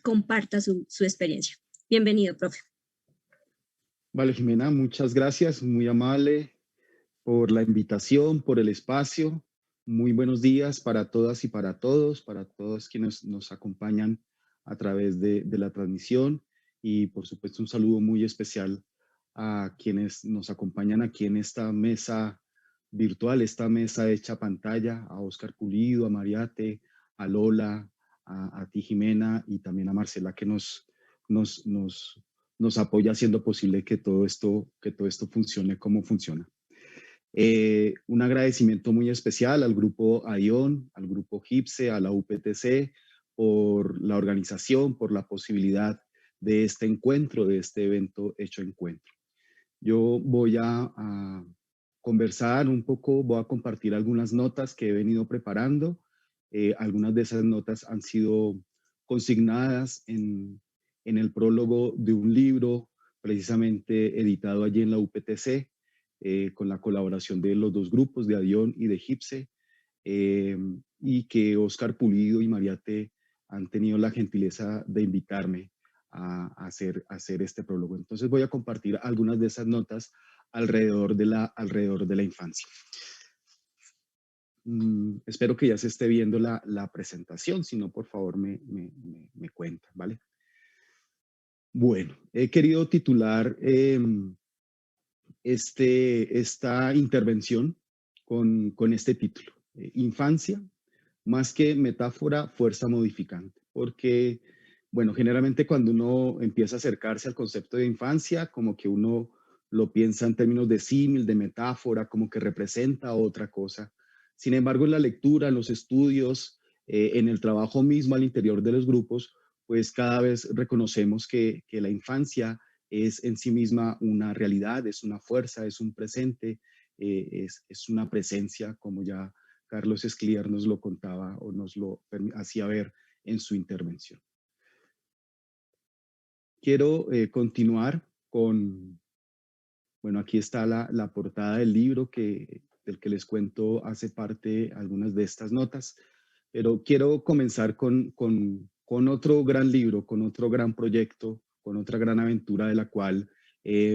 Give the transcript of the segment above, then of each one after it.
comparta su experiencia. Bienvenido, profe. Vale, Jimena, muchas gracias, muy amable por la invitación, por el espacio. Muy buenos días para todas y para todos quienes nos acompañan a través de la transmisión y por supuesto un saludo muy especial a quienes nos acompañan aquí en esta mesa virtual, esta mesa hecha pantalla, a Oscar Pulido, a Mariate, a Lola, a ti Jimena y también a Marcela que nos, nos, nos apoya haciendo posible que todo esto funcione como funciona. Un agradecimiento muy especial al grupo AION, al grupo GIPSE, a la UPTC, por la organización, por la posibilidad de este encuentro, de este evento hecho encuentro. Yo voy a conversar un poco, voy a compartir algunas notas que he venido preparando. Algunas de esas notas han sido consignadas en el prólogo de un libro precisamente editado allí en la UPTC, con la colaboración de los dos grupos, de AION y de GIPSE, y que Oscar Pulido y Mariate han tenido la gentileza de invitarme a hacer este prólogo. Entonces voy a compartir algunas de esas notas alrededor de la infancia. Espero que ya se esté viendo la presentación, si no, por favor, me cuentan, ¿vale? Bueno, he querido titular esta intervención con este título, Infancia, más que metáfora, fuerza modificante, porque, bueno, generalmente cuando uno empieza a acercarse al concepto de infancia, como que uno lo piensa en términos de símil, de metáfora, como que representa otra cosa. Sin embargo, en la lectura, en los estudios, en el trabajo mismo al interior de los grupos, pues cada vez reconocemos que la infancia es en sí misma una realidad, es una fuerza, es un presente, es una presencia, como ya Carlos Escliar nos lo contaba o nos lo hacía ver en su intervención. Quiero continuar con, bueno, aquí está la portada del libro del que les cuento hace parte algunas de estas notas, pero quiero comenzar con otro gran libro, con otro gran proyecto, con otra gran aventura de la cual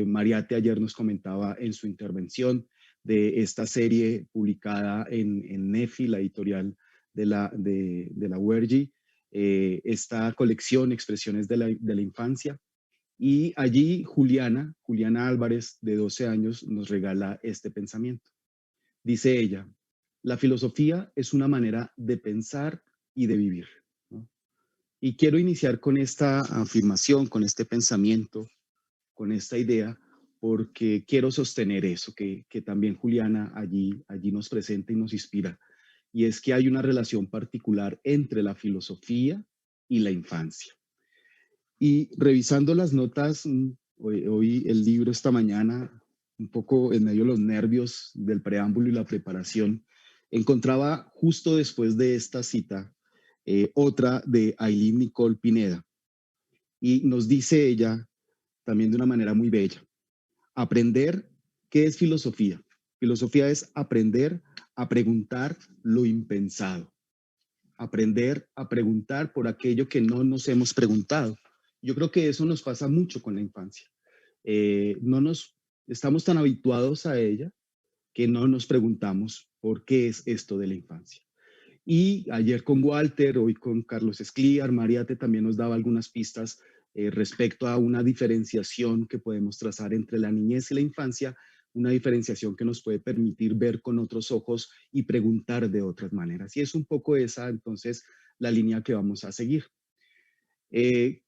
Mariate ayer nos comentaba en su intervención, de esta serie publicada en Nefi, la editorial de la UERJ, esta colección Expresiones de la Infancia. Y allí Juliana Álvarez, de 12 años, nos regala este pensamiento. Dice ella, la filosofía es una manera de pensar y de vivir, ¿no? Y quiero iniciar con esta afirmación, con este pensamiento, con esta idea, porque quiero sostener eso que también Juliana allí nos presenta y nos inspira. Y es que hay una relación particular entre la filosofía y la infancia. Y revisando las notas, hoy el libro esta mañana, un poco en medio de los nervios del preámbulo y la preparación, encontraba justo después de esta cita otra de Ailín Nicole Pineda. Y nos dice ella, también de una manera muy bella, aprender, ¿qué es filosofía? Filosofía es aprender a preguntar lo impensado. Aprender a preguntar por aquello que no nos hemos preguntado. Yo creo que eso nos pasa mucho con la infancia. No nos estamos tan habituados a ella que no nos preguntamos por qué es esto de la infancia. Y ayer con Walter, hoy con Carlos Escliar, Mariate también nos daba algunas pistas respecto a una diferenciación que podemos trazar entre la niñez y la infancia, una diferenciación que nos puede permitir ver con otros ojos y preguntar de otras maneras. Y es un poco esa, entonces, la línea que vamos a seguir. En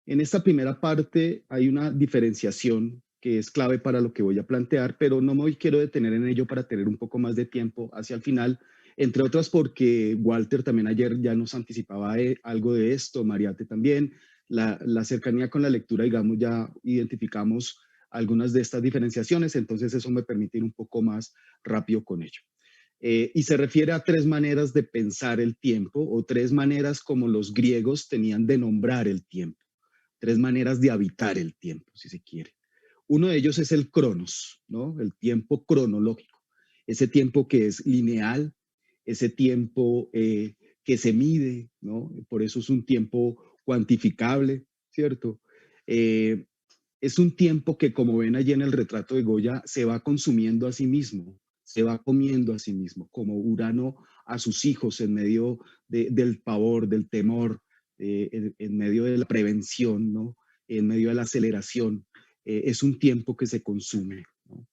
esta primera parte hay una diferenciación que es clave para lo que voy a plantear, pero no me quiero detener en ello para tener un poco más de tiempo hacia el final, entre otras porque Walter también ayer ya nos anticipaba algo de esto, Mariate también, la cercanía con la lectura, digamos, ya identificamos algunas de estas diferenciaciones, entonces eso me permite ir un poco más rápido con ello. Y se refiere a tres maneras de pensar el tiempo o tres maneras como los griegos tenían de nombrar el tiempo. Tres maneras de habitar el tiempo, si se quiere. Uno de ellos es el cronos, ¿no? El tiempo cronológico, ese tiempo que es lineal, ese tiempo que se mide, ¿no? Por eso es un tiempo cuantificable, ¿cierto? Es un tiempo que, como ven allí en el retrato de Goya, se va consumiendo a sí mismo, se va comiendo a sí mismo, como Urano a sus hijos en medio del pavor, del temor, en medio de la prevención, ¿no? En medio de la aceleración. Es un tiempo que se consume, ¿no?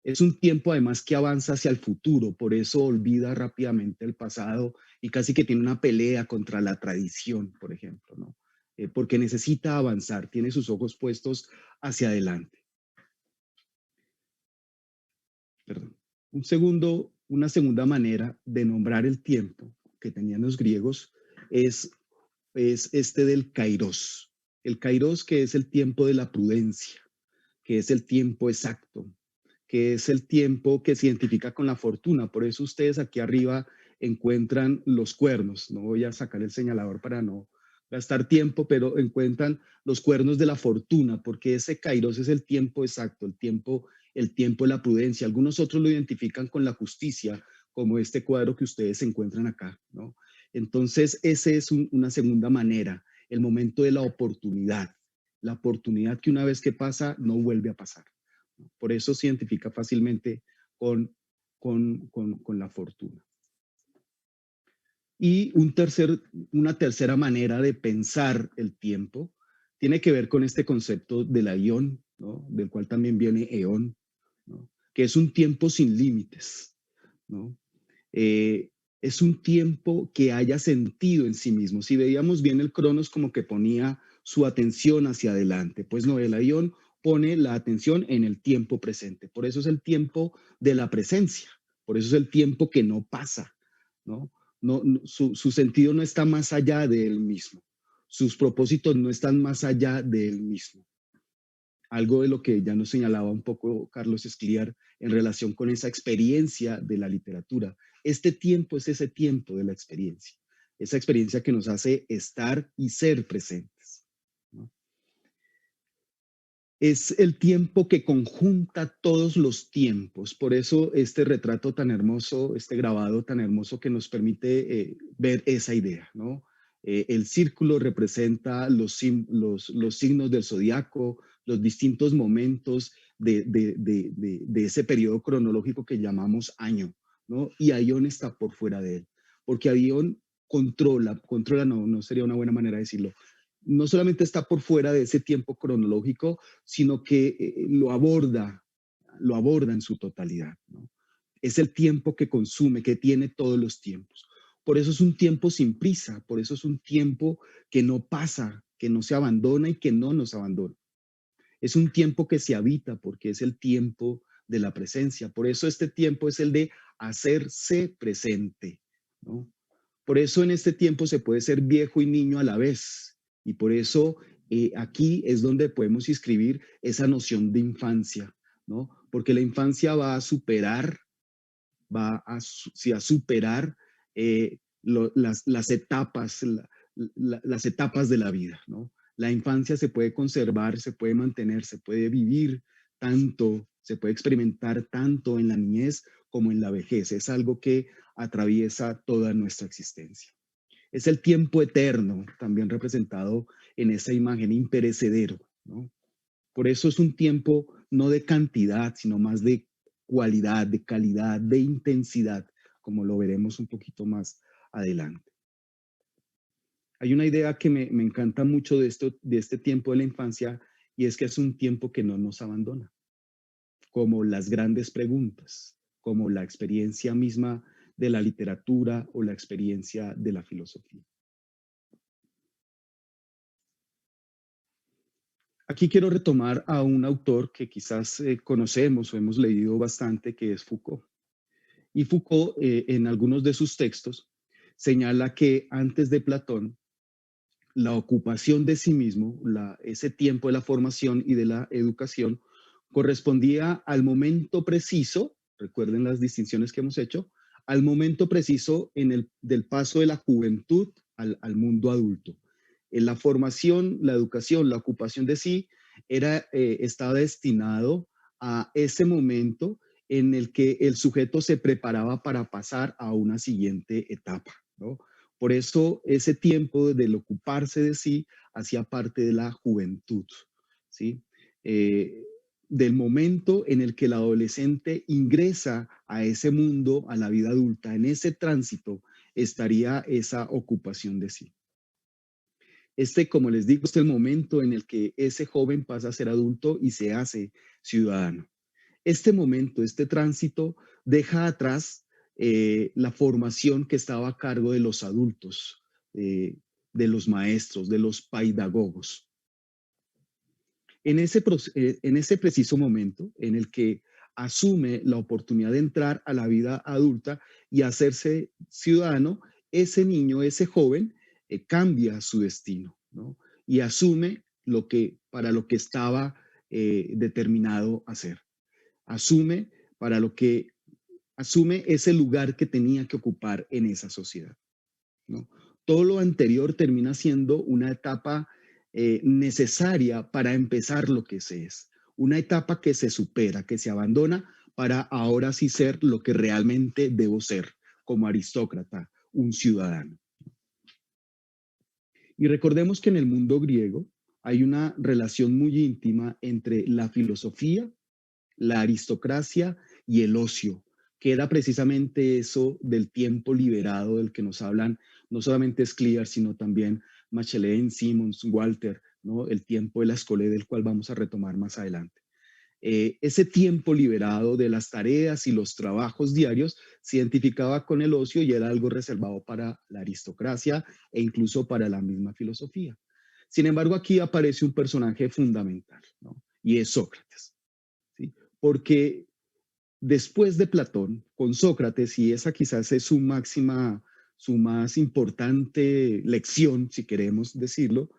Es un tiempo además que avanza hacia el futuro, por eso olvida rápidamente el pasado y casi que tiene una pelea contra la tradición, por ejemplo, ¿no? Porque necesita avanzar, tiene sus ojos puestos hacia adelante. Perdón. Una segunda manera de nombrar el tiempo que tenían los griegos es este del kairos. El kairos, que es el tiempo de la prudencia, que es el tiempo exacto, que es el tiempo que se identifica con la fortuna. Por eso ustedes aquí arriba encuentran los cuernos. No voy a sacar el señalador para no gastar tiempo, pero encuentran los cuernos de la fortuna, porque ese kairos es el tiempo exacto, el tiempo de la prudencia. Algunos otros lo identifican con la justicia, como este cuadro que ustedes encuentran acá, ¿no? Entonces, ese es una segunda manera, el momento de la oportunidad que una vez que pasa no vuelve a pasar. Por eso se identifica fácilmente con la fortuna. Y una tercera manera de pensar el tiempo tiene que ver con este concepto del aión, ¿no? Del cual también viene eón, ¿no? Que es un tiempo sin límites, ¿no? Es un tiempo que haya sentido en sí mismo. Si veíamos bien el Cronos como que ponía su atención hacia adelante, pues no, el aión pone la atención en el tiempo presente. Por eso es el tiempo de la presencia, por eso es el tiempo que no pasa, ¿no? Su sentido no está más allá de él mismo, sus propósitos no están más allá de él mismo. Algo de lo que ya nos señalaba un poco Carlos Escliar en relación con esa experiencia de la literatura. Este tiempo es ese tiempo de la experiencia, esa experiencia que nos hace estar y ser presentes, ¿no? Es el tiempo que conjunta todos los tiempos. Por eso este retrato tan hermoso, este grabado tan hermoso que nos permite ver esa idea, ¿no? El círculo representa los signos del zodiaco, los distintos momentos de ese periodo cronológico que llamamos año, ¿no? Y Aión está por fuera de él, porque Aión controla no sería una buena manera de decirlo, no solamente está por fuera de ese tiempo cronológico, sino que lo aborda en su totalidad, ¿no? Es el tiempo que consume, que tiene todos los tiempos. Por eso es un tiempo sin prisa, por eso es un tiempo que no pasa, que no se abandona y que no nos abandona. Es un tiempo que se habita porque es el tiempo de la presencia. Por eso este tiempo es el de hacerse presente, ¿no? Por eso en este tiempo se puede ser viejo y niño a la vez. Y por eso aquí es donde podemos inscribir esa noción de infancia, ¿no? Porque la infancia va a superar, sí, a superar las etapas, las etapas de la vida, ¿no? La infancia se puede conservar, se puede mantener, se puede vivir tanto, se puede experimentar tanto en la niñez como en la vejez. Es algo que atraviesa toda nuestra existencia. Es el tiempo eterno, también representado en esa imagen imperecedero, ¿no? Por eso es un tiempo no de cantidad, sino más de cualidad, de calidad, de intensidad, como lo veremos un poquito más adelante. Hay una idea que me encanta mucho de este tiempo de la infancia, y es que es un tiempo que no nos abandona, como las grandes preguntas, como la experiencia misma de la literatura o la experiencia de la filosofía. Aquí quiero retomar a un autor que quizás conocemos o hemos leído bastante, que es Foucault. Y Foucault, en algunos de sus textos, señala que antes de Platón, la ocupación de sí mismo, ese tiempo de la formación y de la educación, correspondía al momento preciso, recuerden las distinciones que hemos hecho, al momento preciso del paso de la juventud al mundo adulto. En la formación, la educación, la ocupación de sí estaba destinado a ese momento en el que el sujeto se preparaba para pasar a una siguiente etapa, ¿no? Por eso ese tiempo del ocuparse de sí hacía parte de la juventud, ¿sí? Eh, del momento en el que el adolescente ingresa a ese mundo, a la vida adulta, en ese tránsito estaría esa ocupación de sí. Como les digo, es el momento en el que ese joven pasa a ser adulto y se hace ciudadano. Este momento, este tránsito, deja atrás la formación que estaba a cargo de los adultos, eh, de los maestros, de los paidagogos. En ese preciso momento en el que asume la oportunidad de entrar a la vida adulta y hacerse ciudadano, ese niño, ese joven, cambia su destino, ¿no? Y asume para lo que estaba determinado a hacer. Asume para lo que asume ese lugar que tenía que ocupar en esa sociedad, ¿no? Todo lo anterior termina siendo una etapa necesaria para empezar lo que se es, una etapa que se supera, que se abandona para ahora sí ser lo que realmente debo ser como aristócrata, un ciudadano. Y recordemos que en el mundo griego hay una relación muy íntima entre la filosofía, la aristocracia y el ocio, que era precisamente eso del tiempo liberado del que nos hablan no solamente Scliar, sino también Machelen, Simons, Walter, ¿no? El tiempo de la escuela del cual vamos a retomar más adelante. Ese tiempo liberado de las tareas y los trabajos diarios se identificaba con el ocio y era algo reservado para la aristocracia e incluso para la misma filosofía. Sin embargo, aquí aparece un personaje fundamental, ¿no? Y es Sócrates, ¿sí? Porque después de Platón, con Sócrates, y esa quizás es su más importante lección, si queremos decirlo,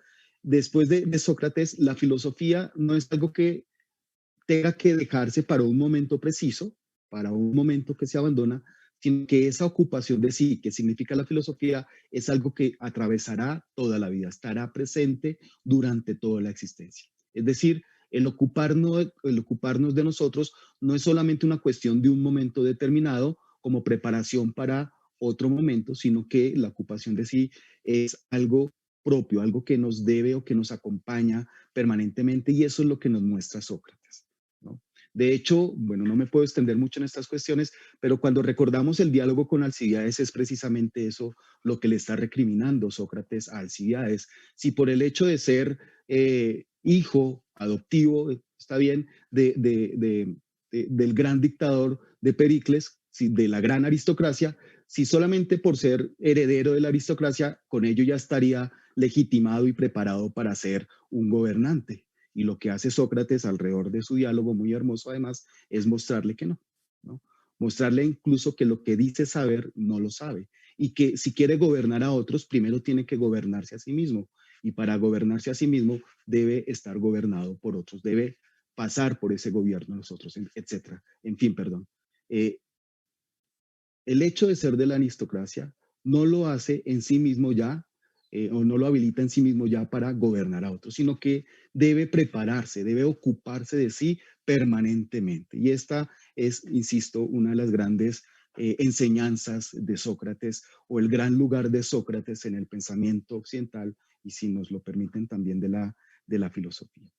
después de Sócrates, la filosofía no es algo que tenga que dejarse para un momento preciso, para un momento que se abandona, sino que esa ocupación de sí, que significa la filosofía, es algo que atravesará toda la vida, estará presente durante toda la existencia. Es decir, el ocuparnos de nosotros no es solamente una cuestión de un momento determinado como preparación para otro momento, sino que la ocupación de sí es algo propio, algo que nos debe o que nos acompaña permanentemente, y eso es lo que nos muestra Sócrates, ¿no? De hecho, bueno, no me puedo extender mucho en estas cuestiones, pero cuando recordamos el diálogo con Alcibiades es precisamente eso lo que le está recriminando Sócrates a Alcibiades. Si por el hecho de ser hijo adoptivo, está bien, del gran dictador de Pericles, si, de la gran aristocracia, si solamente por ser heredero de la aristocracia, con ello ya estaría legitimado y preparado para ser un gobernante. Y lo que hace Sócrates alrededor de su diálogo, muy hermoso además, es mostrarle que no, ¿no? Mostrarle incluso que lo que dice saber no lo sabe y que si quiere gobernar a otros, primero tiene que gobernarse a sí mismo. Y para gobernarse a sí mismo debe estar gobernado por otros, debe pasar por ese gobierno de los otros, etcétera. En fin, perdón. Eh, el hecho de ser de la aristocracia no lo hace en sí mismo ya, o no lo habilita en sí mismo ya para gobernar a otros, sino que debe prepararse, debe ocuparse de sí permanentemente. Y esta es, insisto, una de las grandes enseñanzas de Sócrates o el gran lugar de Sócrates en el pensamiento occidental y, si nos lo permiten, también de la filosofía.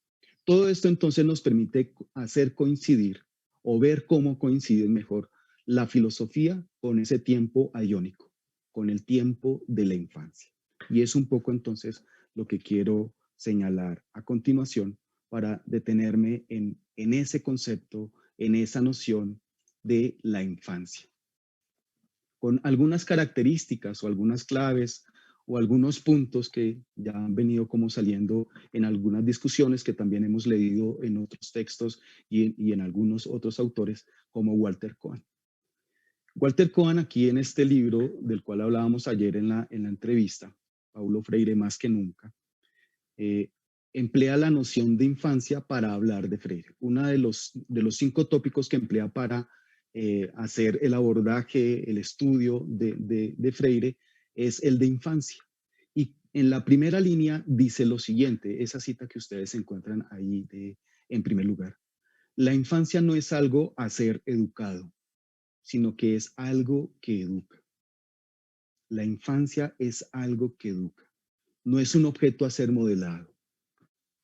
Todo esto entonces nos permite hacer coincidir o ver cómo coinciden mejor la filosofía con ese tiempo aiónico, con el tiempo de la infancia. Y es un poco entonces lo que quiero señalar a continuación para detenerme en ese concepto, en esa noción de la infancia, con algunas características o algunas claves o algunos puntos que ya han venido como saliendo en algunas discusiones que también hemos leído en otros textos y en algunos otros autores como Walter Cohen. Walter Cohen aquí en este libro del cual hablábamos ayer en la entrevista, Paulo Freire más que nunca, eh, emplea la noción de infancia para hablar de Freire. Uno de los 5 tópicos que emplea para hacer el abordaje, el estudio de Freire es el de infancia. Y en la primera línea dice lo siguiente, esa cita que ustedes encuentran ahí en primer lugar. La infancia no es algo a ser educado, sino que es algo que educa. La infancia es algo que educa. No es un objeto a ser modelado,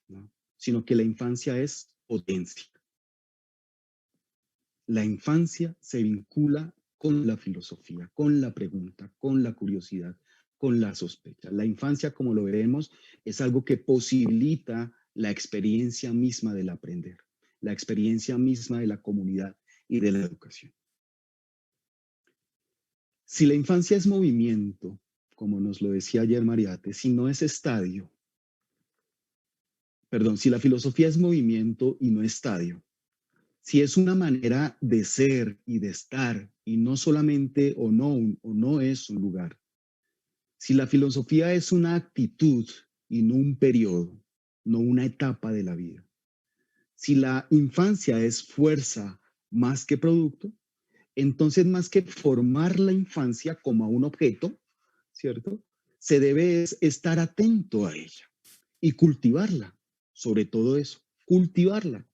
¿no? Sino que la infancia es potencia. La infancia se vincula con la filosofía, con la pregunta, con la curiosidad, con la sospecha. La infancia, como lo veremos, es algo que posibilita la experiencia misma del aprender, la experiencia misma de la comunidad y de la educación. Si la infancia es movimiento, como nos lo decía ayer Mariate, si no es estadio, perdón, si la filosofía es movimiento y no estadio, si es una manera de ser y de estar y no solamente o no es un lugar, si la filosofía es una actitud y no un periodo, no una etapa de la vida, si la infancia es fuerza más que producto, entonces más que formar la infancia como a un objeto, ¿cierto? Se debe estar atento a ella y cultivarla, sobre todo eso, cultivarla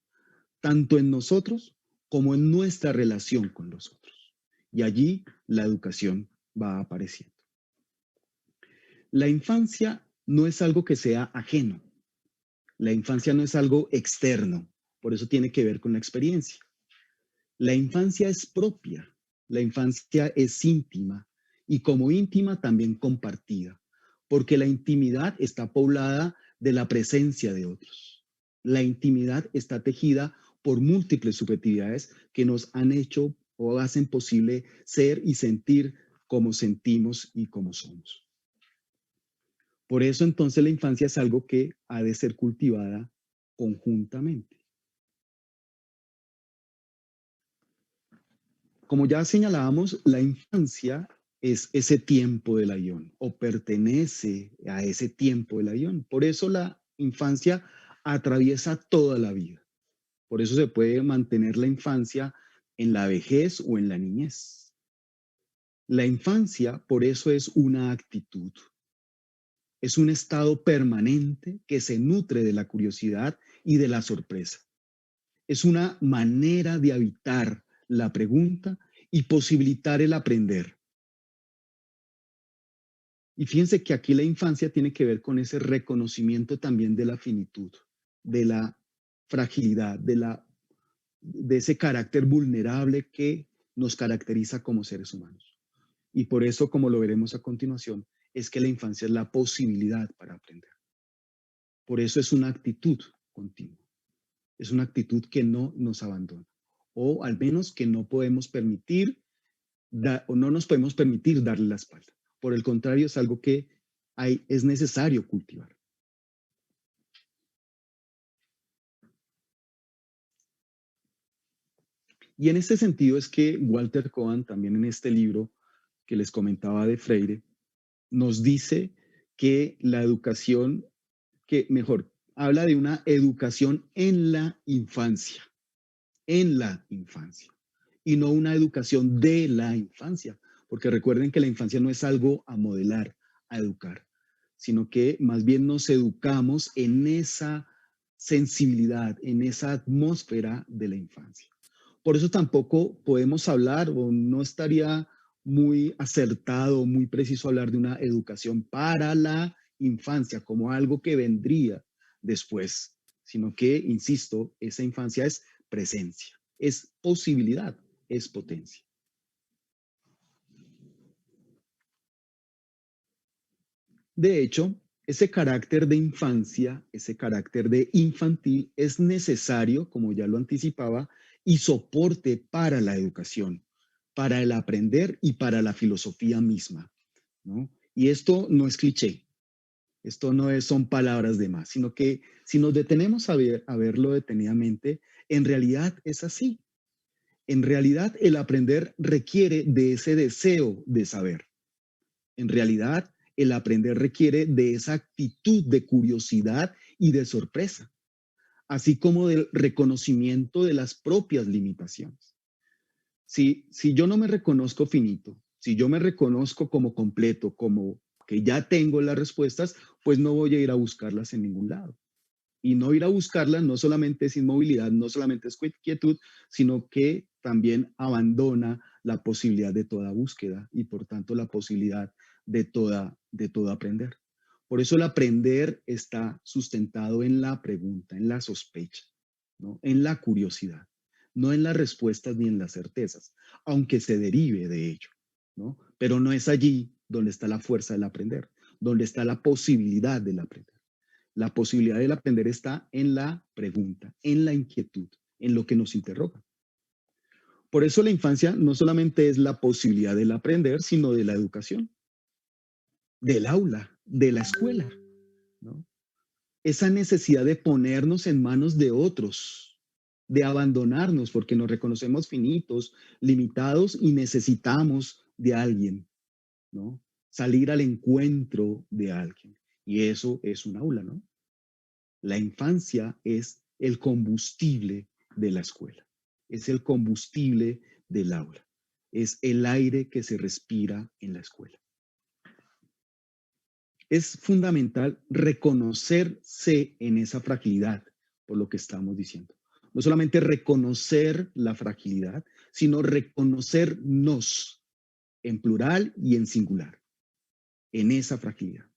tanto en nosotros como en nuestra relación con los otros. Y allí la educación va apareciendo. La infancia no es algo que sea ajeno. La infancia no es algo externo. Por eso tiene que ver con la experiencia. La infancia es propia. La infancia es íntima y como íntima también compartida, porque la intimidad está poblada de la presencia de otros. La intimidad está tejida por múltiples subjetividades que nos han hecho o hacen posible ser y sentir como sentimos y como somos. Por eso entonces la infancia es algo que ha de ser cultivada conjuntamente. Como ya señalábamos, la infancia es ese tiempo del ayón o pertenece a ese tiempo del ayón. Por eso la infancia atraviesa toda la vida. Por eso se puede mantener la infancia en la vejez o en la niñez. La infancia, por eso es una actitud. Es un estado permanente que se nutre de la curiosidad y de la sorpresa. Es una manera de habitar la pregunta y posibilitar el aprender. Y fíjense que aquí la infancia tiene que ver con ese reconocimiento también de la finitud, de la fragilidad, de ese carácter vulnerable que nos caracteriza como seres humanos. Y por eso, como lo veremos a continuación, es que la infancia es la posibilidad para aprender. Por eso es una actitud continua. Es una actitud que no nos abandona. O al menos que no podemos permitir, o no nos podemos permitir darle la espalda. Por el contrario, es algo que es necesario cultivar. Y en este sentido es que Walter Cohen, también en este libro que les comentaba de Freire, nos dice que la educación, que mejor, habla de una educación en la infancia, y no una educación de la infancia, porque recuerden que la infancia no es algo a modelar, a educar, sino que más bien nos educamos en esa sensibilidad, en esa atmósfera de la infancia. Por eso tampoco podemos hablar o no estaría muy acertado, muy preciso hablar de una educación para la infancia como algo que vendría después, sino que, insisto, esa infancia es presencia, es posibilidad, es potencia. De hecho, ese carácter de infancia, ese carácter de infantil es necesario, como ya lo anticipaba, y soporte para la educación, para el aprender y para la filosofía misma, ¿no? Y esto no es cliché, esto no son palabras de más, sino que si nos detenemos a verlo detenidamente, en realidad es así. En realidad el aprender requiere de ese deseo de saber. En realidad, el aprender requiere de esa actitud de curiosidad y de sorpresa, así como del reconocimiento de las propias limitaciones. Si yo no me reconozco finito, si yo me reconozco como completo, como que ya tengo las respuestas, pues no voy a ir a buscarlas en ningún lado. Y no ir a buscarlas no solamente es inmovilidad, no solamente es quietud, sino que también abandona la posibilidad de toda búsqueda y por tanto la posibilidad de todo aprender. Por eso el aprender está sustentado en la pregunta, en la sospecha, ¿no? En la curiosidad, no en las respuestas ni en las certezas, aunque se derive de ello, ¿no? Pero no es allí donde está la fuerza del aprender, donde está la posibilidad del aprender. La posibilidad del aprender está en la pregunta, en la inquietud, en lo que nos interroga. Por eso la infancia no solamente es la posibilidad del aprender, sino de la educación, del aula, de la escuela, ¿no? Esa necesidad de ponernos en manos de otros, de abandonarnos porque nos reconocemos finitos, limitados y necesitamos de alguien, ¿no? Salir al encuentro de alguien. Y eso es un aula, ¿no? La infancia es el combustible de la escuela, es el combustible del aula, es el aire que se respira en la escuela. Es fundamental reconocerse en esa fragilidad, por lo que estamos diciendo. No solamente reconocer la fragilidad, sino reconocernos en plural y en singular, en esa fragilidad.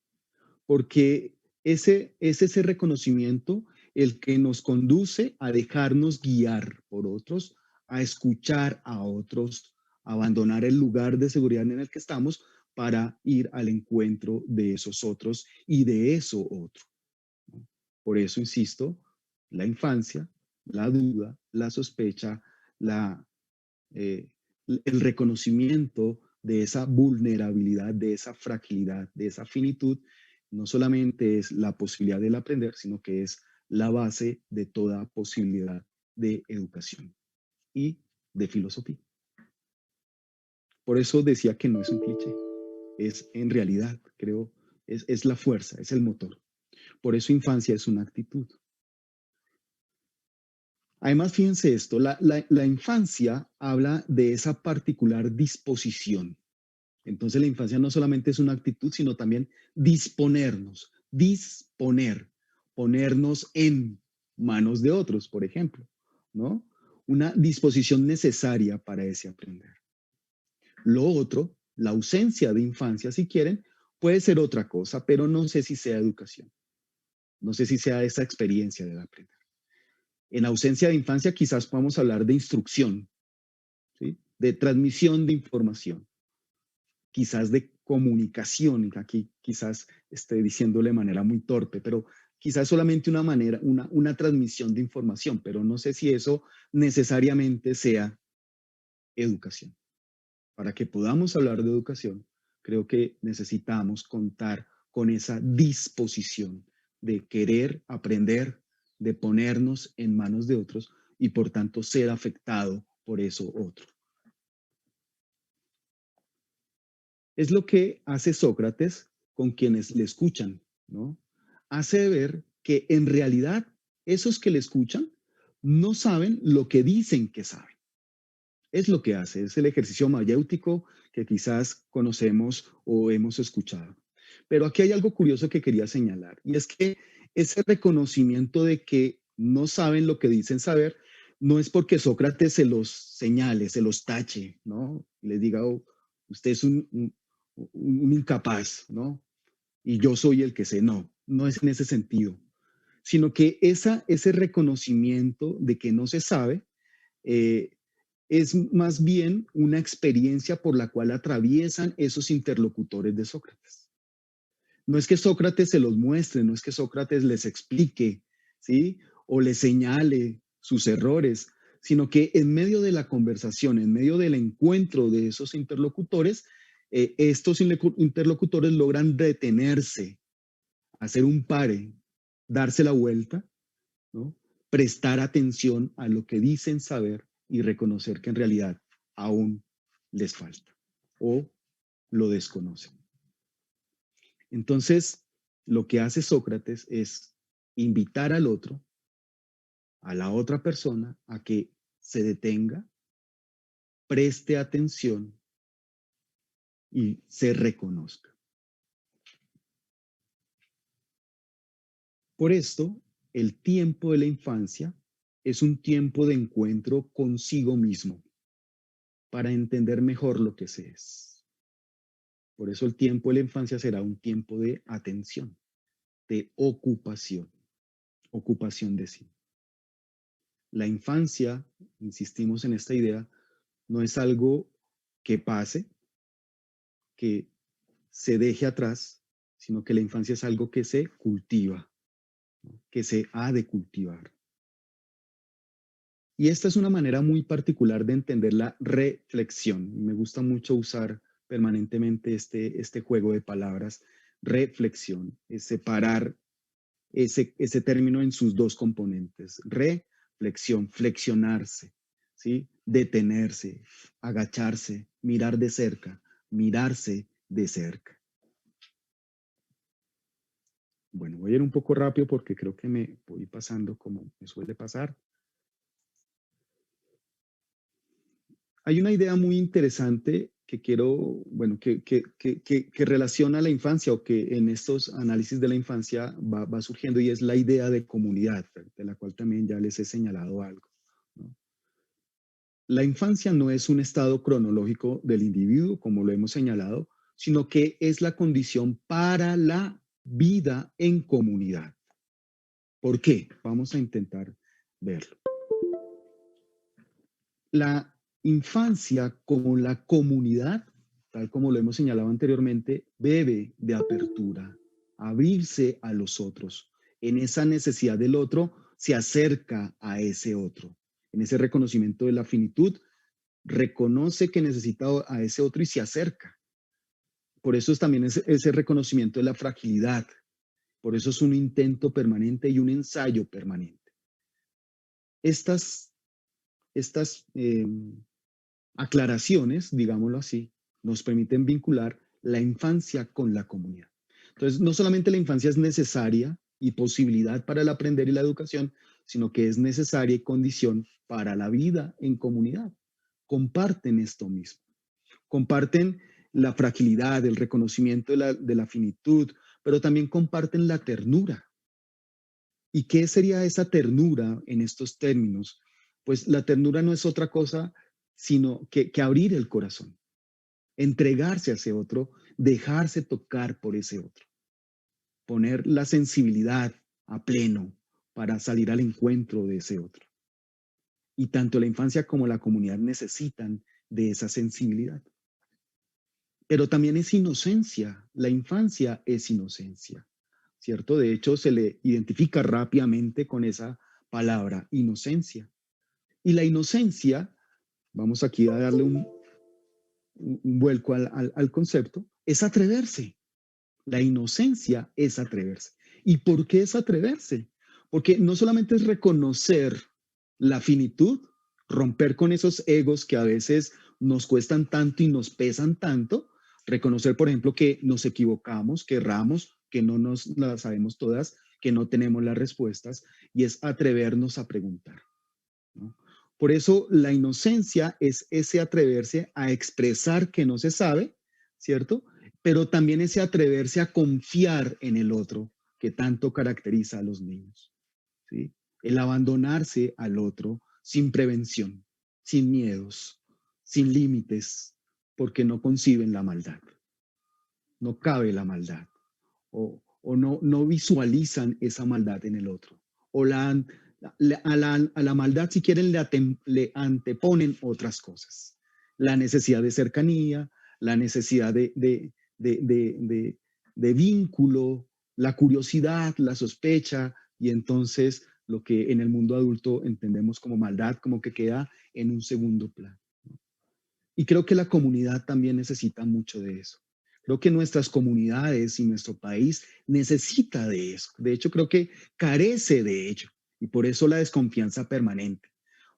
Porque es ese reconocimiento el que nos conduce a dejarnos guiar por otros, a escuchar a otros, a abandonar el lugar de seguridad en el que estamos para ir al encuentro de esos otros y de eso otro, ¿no? Por eso, insisto, la infancia, la duda, la sospecha, la, eh, el reconocimiento de esa vulnerabilidad, de esa fragilidad, de esa finitud, no solamente es la posibilidad del aprender, sino que es la base de toda posibilidad de educación y de filosofía. Por eso decía que no es un cliché, es en realidad, creo, es la fuerza, es el motor. Por eso infancia es una actitud. Además, fíjense esto, la infancia habla de esa particular disposición. Entonces la infancia no solamente es una actitud, sino también disponernos, disponer, ponernos en manos de otros, por ejemplo, ¿no? Una disposición necesaria para ese aprender. Lo otro, la ausencia de infancia, si quieren, puede ser otra cosa, pero no sé si sea educación, no sé si sea esa experiencia del aprender. En ausencia de infancia quizás podamos hablar de instrucción, ¿sí? De transmisión de información, quizás de comunicación, aquí quizás esté diciendo de manera muy torpe, pero quizás solamente una manera, una transmisión de información, pero no sé si eso necesariamente sea educación. Para que podamos hablar de educación, creo que necesitamos contar con esa disposición de querer aprender, de ponernos en manos de otros y por tanto ser afectado por eso otro. Es lo que hace Sócrates con quienes le escuchan, ¿no? Hace ver que en realidad esos que le escuchan no saben lo que dicen que saben. Es lo que hace, es el ejercicio mayéutico que quizás conocemos o hemos escuchado. Pero aquí hay algo curioso que quería señalar, y es que ese reconocimiento de que no saben lo que dicen saber, no es porque Sócrates se los señale, se los tache, ¿no? Les diga, oh, usted es un incapaz, ¿no? Y yo soy el que sé, no, no es en ese sentido, sino que ese reconocimiento de que no se sabe, eh, es más bien una experiencia por la cual atraviesan esos interlocutores de Sócrates. No es que Sócrates se los muestre, no es que Sócrates les explique, ¿sí? O les señale sus errores, sino que en medio de la conversación, en medio del encuentro de esos interlocutores, estos interlocutores logran detenerse, hacer un pare, darse la vuelta, ¿no? Prestar atención a lo que dicen saber y reconocer que en realidad aún les falta o lo desconocen. Entonces, lo que hace Sócrates es invitar al otro, a la otra persona, a que se detenga, preste atención y se reconozca. Por esto, el tiempo de la infancia es un tiempo de encuentro consigo mismo para entender mejor lo que se es. Por eso el tiempo de la infancia será un tiempo de atención, de ocupación de sí. La infancia, insistimos en esta idea, no es algo que pase, que se deje atrás, sino que la infancia es algo que se cultiva, ¿no? Que se ha de cultivar. Y esta es una manera muy particular de entender la reflexión. Me gusta mucho usar permanentemente este juego de palabras, reflexión, es separar ese término en sus dos componentes. Reflexión, flexionarse, ¿sí? Detenerse, agacharse, mirar de cerca, mirarse de cerca. Bueno, voy a ir un poco rápido porque creo que me voy pasando como me suele pasar. Hay una idea muy interesante que quiero, bueno, que relaciona la infancia o que en estos análisis de la infancia va surgiendo y es la idea de comunidad, de la cual también ya les he señalado algo, ¿no? La infancia no es un estado cronológico del individuo, como lo hemos señalado, sino que es la condición para la vida en comunidad. ¿Por qué? Vamos a intentar verlo. La infancia como la comunidad, tal como lo hemos señalado anteriormente, bebe de apertura, abrirse a los otros. En esa necesidad del otro, se acerca a ese otro. En ese reconocimiento de la finitud, reconoce que necesita a ese otro y se acerca. Por eso es también ese reconocimiento de la fragilidad. Por eso es un intento permanente y un ensayo permanente. Estas aclaraciones, digámoslo así, nos permiten vincular la infancia con la comunidad. Entonces, no solamente la infancia es necesaria y posibilidad para el aprender y la educación, sino que es necesaria y condición para la vida en comunidad. Comparten esto mismo. Comparten la fragilidad, el reconocimiento de la finitud, pero también comparten la ternura. ¿Y qué sería esa ternura en estos términos? Pues la ternura no es otra cosa sino que abrir el corazón, entregarse a ese otro, dejarse tocar por ese otro, poner la sensibilidad a pleno para salir al encuentro de ese otro. Y tanto la infancia como la comunidad necesitan de esa sensibilidad. Pero también es inocencia, la infancia es inocencia, ¿cierto? De hecho, se le identifica rápidamente con esa palabra, inocencia. Y la inocencia, vamos aquí a darle un vuelco al concepto, es atreverse. La inocencia es atreverse. ¿Y por qué es atreverse? Porque no solamente es reconocer la finitud, romper con esos egos que a veces nos cuestan tanto y nos pesan tanto, reconocer, por ejemplo, que nos equivocamos, que erramos, que no nos las sabemos todas, que no tenemos las respuestas, y es atrevernos a preguntar, ¿no? Por eso la inocencia es ese atreverse a expresar que no se sabe, ¿cierto? Pero también ese atreverse a confiar en el otro que tanto caracteriza a los niños, ¿sí? El abandonarse al otro sin prevención, sin miedos, sin límites, porque no conciben la maldad, no cabe la maldad, o no visualizan esa maldad en el otro, o a la maldad, si quieren, le anteponen otras cosas. La necesidad de cercanía, la necesidad de vínculo, la curiosidad, la sospecha, y entonces lo que en el mundo adulto entendemos como maldad, como que queda en un segundo plano. Y creo que la comunidad también necesita mucho de eso. Creo que nuestras comunidades y nuestro país necesita de eso. De hecho, creo que carece de ello. Y por eso la desconfianza permanente.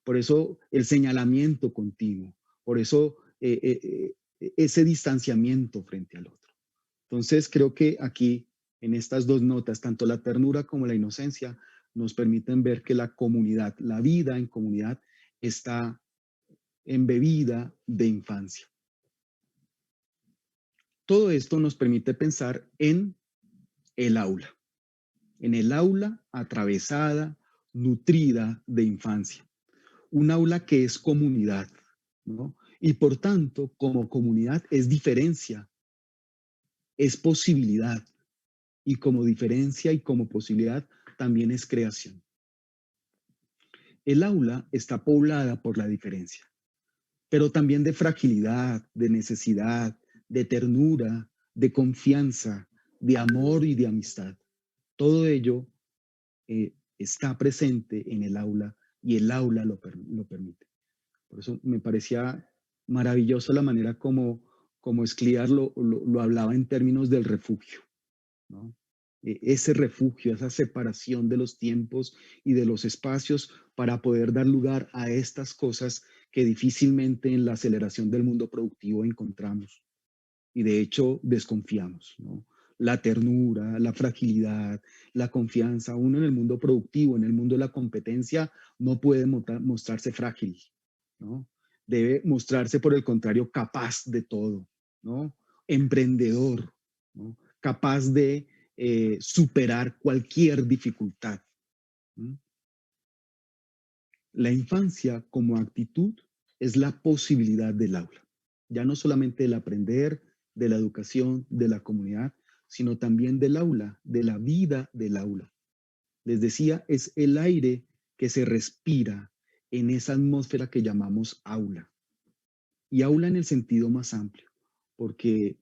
Por eso el señalamiento continuo. Por eso ese distanciamiento frente al otro. Entonces, creo que aquí, en estas dos notas, tanto la ternura como la inocencia, nos permiten ver que la comunidad, la vida en comunidad, está embebida de infancia. Todo esto nos permite pensar en el aula atravesada, nutrida de infancia, un aula que es comunidad, ¿no? Y por tanto, como comunidad es diferencia, es posibilidad, y como diferencia y como posibilidad también es creación. El aula está poblada por la diferencia, pero también de fragilidad, de necesidad, de ternura, de confianza, de amor y de amistad. Todo ello está presente en el aula y el aula lo permite. Por eso me parecía maravillosa la manera como Escliar lo hablaba en términos del refugio, ¿no? Ese refugio, esa separación de los tiempos y de los espacios para poder dar lugar a estas cosas que difícilmente en la aceleración del mundo productivo encontramos y de hecho desconfiamos, ¿no? La ternura, la fragilidad, la confianza. Uno en el mundo productivo, en el mundo de la competencia, no puede mostrarse frágil, ¿no? Debe mostrarse, por el contrario, capaz de todo, ¿no? Emprendedor, ¿no? Capaz de superar cualquier dificultad. ¿No? La infancia como actitud es la posibilidad del aula, ya no solamente del aprender, de la educación, de la comunidad, sino también del aula, de la vida del aula. Les decía, es el aire que se respira en esa atmósfera que llamamos aula. Y aula en el sentido más amplio, porque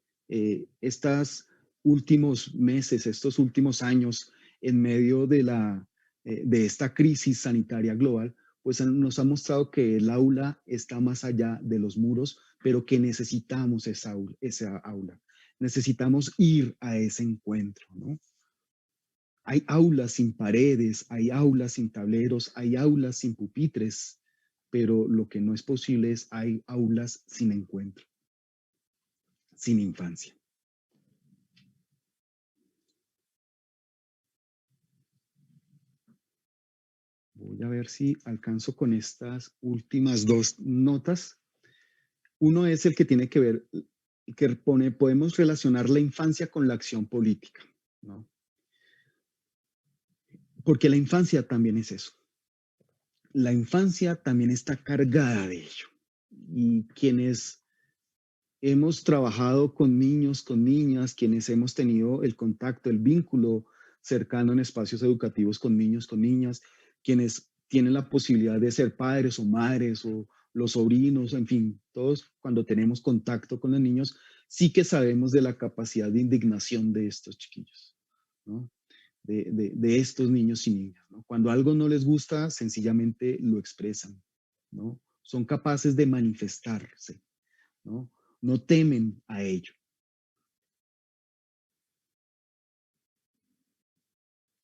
estos últimos meses, estos últimos años, en medio de esta crisis sanitaria global, pues nos ha mostrado que el aula está más allá de los muros, pero que necesitamos esa aula. Necesitamos ir a ese encuentro, ¿no? Hay aulas sin paredes, hay aulas sin tableros, hay aulas sin pupitres, pero lo que no es posible es hay aulas sin encuentro, sin infancia. Voy a ver si alcanzo con estas últimas dos notas. Uno es el que tiene que ver, que podemos relacionar la infancia con la acción política, ¿no? Porque la infancia también es eso. La infancia también está cargada de ello. Y quienes hemos trabajado con niños, con niñas, quienes hemos tenido el contacto, el vínculo cercano en espacios educativos con niños, con niñas, quienes tienen la posibilidad de ser padres o madres o los sobrinos, en fin, todos cuando tenemos contacto con los niños, sí que sabemos de la capacidad de indignación de estos chiquillos, ¿no? De estos niños y niñas, ¿no? Cuando algo no les gusta, sencillamente lo expresan, ¿no? Son capaces de manifestarse, ¿no? No temen a ello.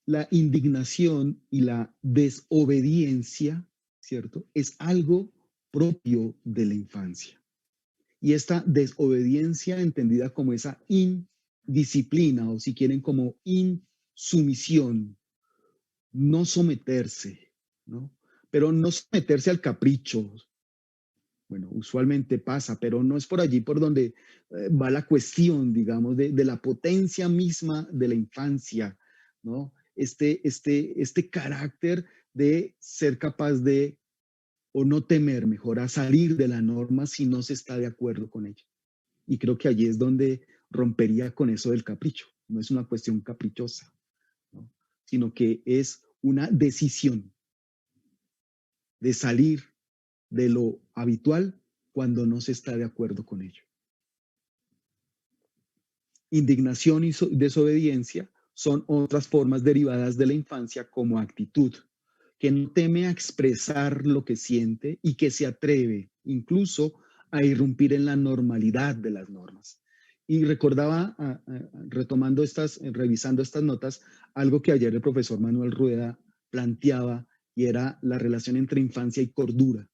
La indignación y la desobediencia, ¿cierto? Es algo propio de la infancia. Y esta desobediencia entendida como esa indisciplina o si quieren como insumisión, no someterse, ¿no? Pero no someterse al capricho. Bueno, usualmente pasa, pero no es por allí por donde va la cuestión, digamos, de la potencia misma de la infancia, ¿no? Este carácter de ser capaz de, o no temer, mejor, a salir de la norma si no se está de acuerdo con ella. Y creo que allí es donde rompería con eso del capricho. No es una cuestión caprichosa, ¿no? Sino que es una decisión de salir de lo habitual cuando no se está de acuerdo con ello. Indignación y desobediencia son otras formas derivadas de la infancia como actitud, que no teme a expresar lo que siente y que se atreve incluso a irrumpir en la normalidad de las normas. Y recordaba, retomando revisando estas notas, algo que ayer el profesor Manuel Rueda planteaba y era la relación entre infancia y cordura,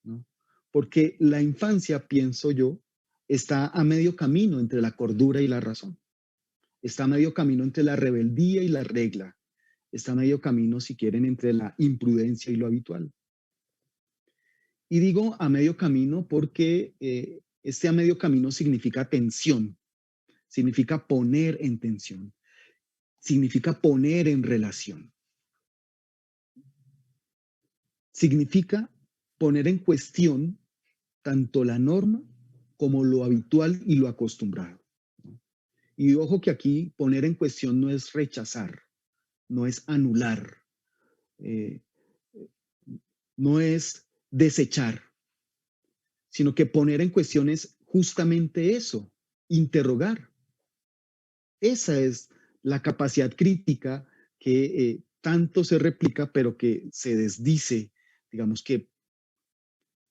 ¿no? Porque la infancia, pienso yo, está a medio camino entre la cordura y la razón. Está a medio camino entre la rebeldía y la regla. Está a medio camino, si quieren, entre la imprudencia y lo habitual. Y digo a medio camino porque este a medio camino significa tensión, significa poner en tensión, significa poner en relación. Significa poner en cuestión tanto la norma como lo habitual y lo acostumbrado. Y ojo que aquí poner en cuestión no es rechazar, no es anular, eh, no es desechar, sino que poner en cuestión es justamente eso, interrogar. Esa es la capacidad crítica que tanto se replica, pero que se desdice, digamos que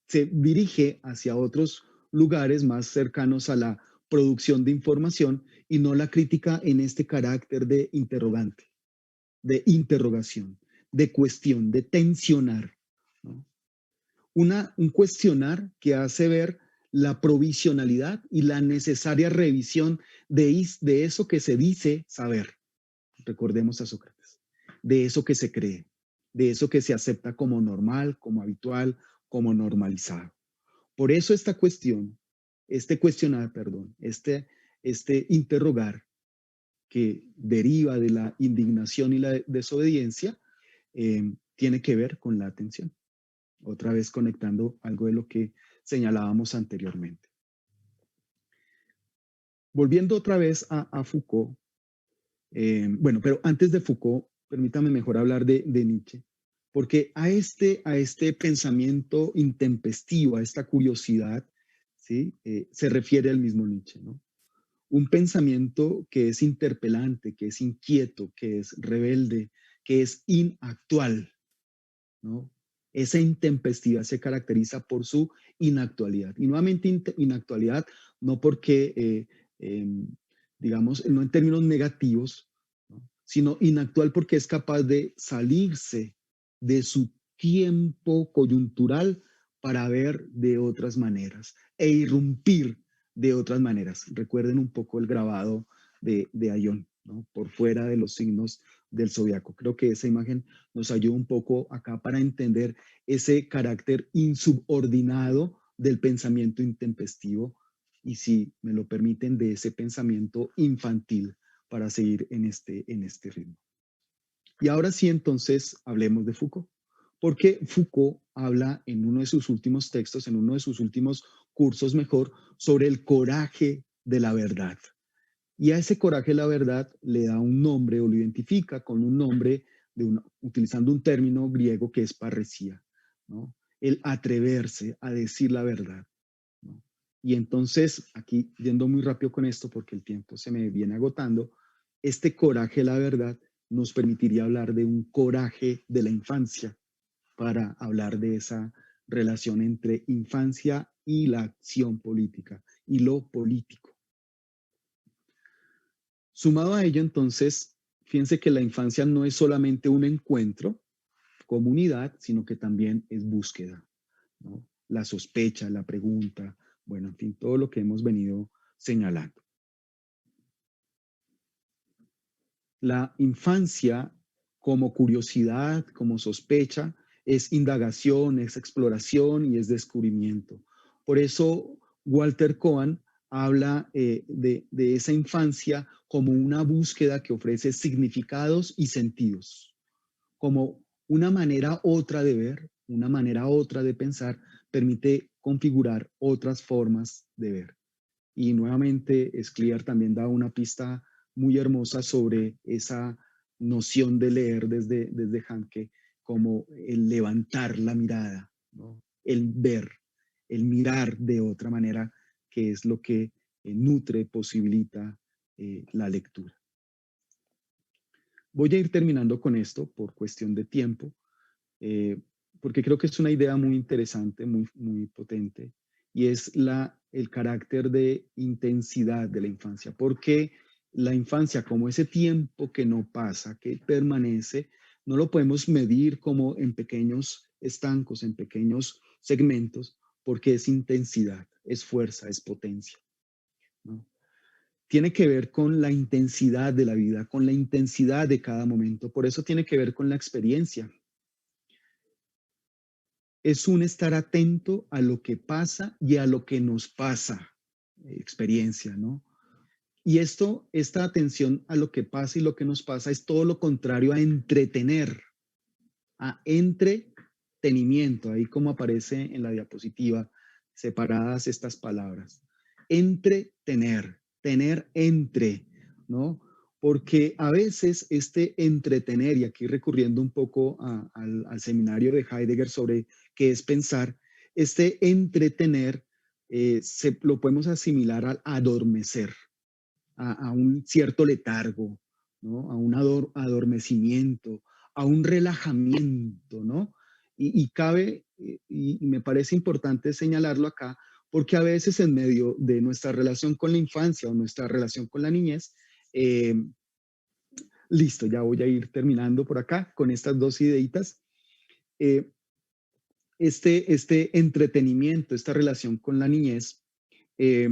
se dirige hacia otros lugares más cercanos a la producción de información y no la crítica en este carácter de interrogante, de interrogación, de cuestión, de tensionar, ¿no? Un cuestionar que hace ver la provisionalidad y la necesaria revisión de eso que se dice saber. Recordemos a Sócrates, de eso que se cree, de eso que se acepta como normal, como habitual, como normalizado. Por eso esta cuestión, este cuestionar, perdón, este interrogar que deriva de la indignación y la desobediencia, tiene que ver con la atención. Otra vez conectando algo de lo que señalábamos anteriormente. Volviendo otra vez a Foucault, bueno, pero antes de Foucault, permítame mejor hablar de Nietzsche, porque a este pensamiento intempestivo, a esta curiosidad, ¿sí? Se refiere al mismo Nietzsche, ¿no? Un pensamiento que es interpelante, que es inquieto, que es rebelde, que es inactual, ¿no? Esa intempestividad se caracteriza por su inactualidad. Y nuevamente inactualidad, no porque, digamos, no en términos negativos, ¿no? Sino inactual porque es capaz de salirse de su tiempo coyuntural para ver de otras maneras e irrumpir de otras maneras. Recuerden un poco el grabado de Ayón, ¿no? Por fuera de los signos del zodiaco. Creo que esa imagen nos ayuda un poco acá para entender ese carácter insubordinado del pensamiento intempestivo y, si me lo permiten, de ese pensamiento infantil para seguir en este ritmo. Y ahora sí, entonces, hablemos de Foucault, porque Foucault habla en uno de sus últimos textos, en uno de sus últimos cursos mejor, sobre el coraje de la verdad. Y a ese coraje de la verdad le da un nombre o lo identifica con un nombre utilizando un término griego que es parresía, ¿no? El atreverse a decir la verdad, ¿no? Y entonces, aquí yendo muy rápido con esto porque el tiempo se me viene agotando, este coraje de la verdad nos permitiría hablar de un coraje de la infancia para hablar de esa relación entre infancia y la acción política y lo político. Sumado a ello, entonces, fíjense que la infancia no es solamente un encuentro, comunidad, sino que también es búsqueda, ¿no? La sospecha, la pregunta, bueno, en fin, todo lo que hemos venido señalando. La infancia como curiosidad, como sospecha, es indagación, es exploración y es descubrimiento. Por eso Walter Cohen habla de esa infancia como una búsqueda que ofrece significados y sentidos, como una manera otra de ver, una manera otra de pensar, permite configurar otras formas de ver. Y nuevamente Scliar también da una pista muy hermosa sobre esa noción de leer desde Hanke, como el levantar la mirada, ¿no? El ver, el mirar de otra manera, que es lo que nutre, posibilita la lectura. Voy a ir terminando con esto por cuestión de tiempo, eh, porque creo que es una idea muy interesante, muy potente, y es el carácter de intensidad de la infancia, porque la infancia, como ese tiempo que no pasa, que permanece, no lo podemos medir como en pequeños estancos, en pequeños segmentos, porque es intensidad, es fuerza, es potencia, ¿no? Tiene que ver con la intensidad de la vida, con la intensidad de cada momento, por eso tiene que ver con la experiencia. Es un estar atento a lo que pasa y a lo que nos pasa, experiencia, ¿no? Y esta atención a lo que pasa y lo que nos pasa es todo lo contrario a entretener, a entretenimiento, ahí como aparece en la diapositiva, separadas estas palabras. Entretener, tener entre. ¿no? Porque a veces este entretener, y aquí recurriendo un poco al seminario de Heidegger sobre qué es pensar, este entretener lo podemos asimilar al adormecer, a un cierto letargo, ¿no? A un adormecimiento, a un relajamiento, ¿no? Y cabe, y me parece importante señalarlo acá, porque a veces en medio de nuestra relación con la infancia o nuestra relación con la niñez, eh, listo, ya voy a ir terminando por acá con estas dos ideitas. Eh, este entretenimiento, esta relación con la niñez, eh,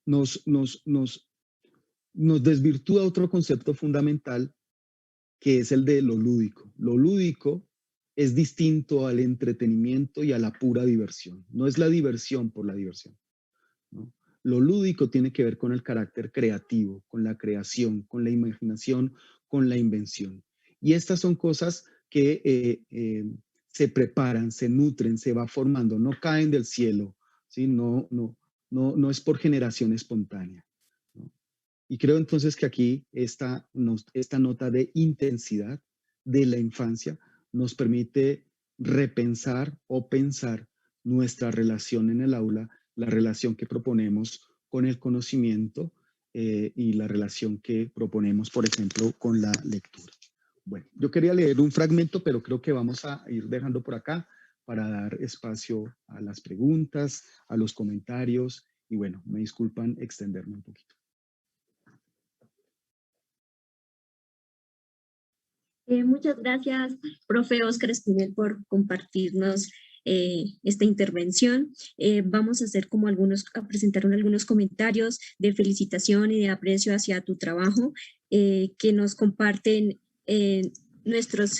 nos desvirtúa otro concepto fundamental que es el de lo lúdico. Lo lúdico es distinto al entretenimiento y a la pura diversión. No es la diversión por la diversión, ¿no? Lo lúdico tiene que ver con el carácter creativo, con la creación, con la imaginación, con la invención. Y estas son cosas que se preparan, se nutren, se va formando, no caen del cielo, ¿sí? No es por generación espontánea, ¿no? Y creo entonces que aquí esta nota de intensidad de la infancia nos permite repensar o pensar nuestra relación en el aula, la relación que proponemos con el conocimiento y la relación que proponemos, por ejemplo, con la lectura. Bueno, yo quería leer un fragmento, pero creo que vamos a ir dejando por acá para dar espacio a las preguntas, a los comentarios y bueno, me disculpan extenderme un poquito. Muchas gracias, profe Óscar Espinel, por compartirnos esta intervención. Vamos a hacer como a presentar algunos comentarios de felicitación y de aprecio hacia tu trabajo que nos comparten nuestros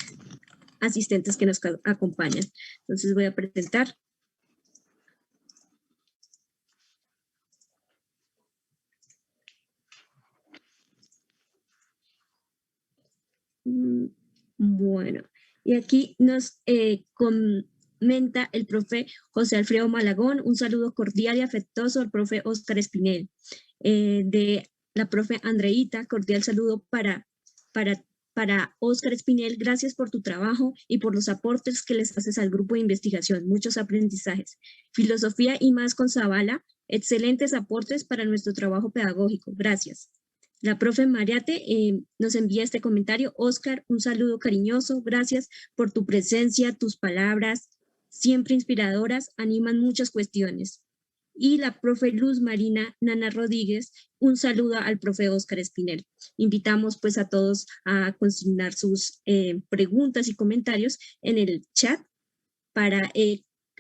asistentes que nos acompañan. Entonces voy a presentar. Bueno, y aquí nos comenta el profe José Alfredo Malagón, un saludo cordial y afectuoso al profe Óscar Espinel. De la profe Andreita, cordial saludo para Óscar Espinel. Gracias por tu trabajo y por los aportes que les haces al grupo de investigación. Muchos aprendizajes. Filosofía y más con Zavala. Excelentes aportes para nuestro trabajo pedagógico. Gracias. La profe Mariate nos envía este comentario. Óscar, un saludo cariñoso. Gracias por tu presencia, tus palabras, siempre inspiradoras, animan muchas cuestiones. Y la profe Luz Marina Nana Rodríguez, un saludo al profe Óscar Espinel. Invitamos pues a todos a consignar sus preguntas y comentarios en el chat para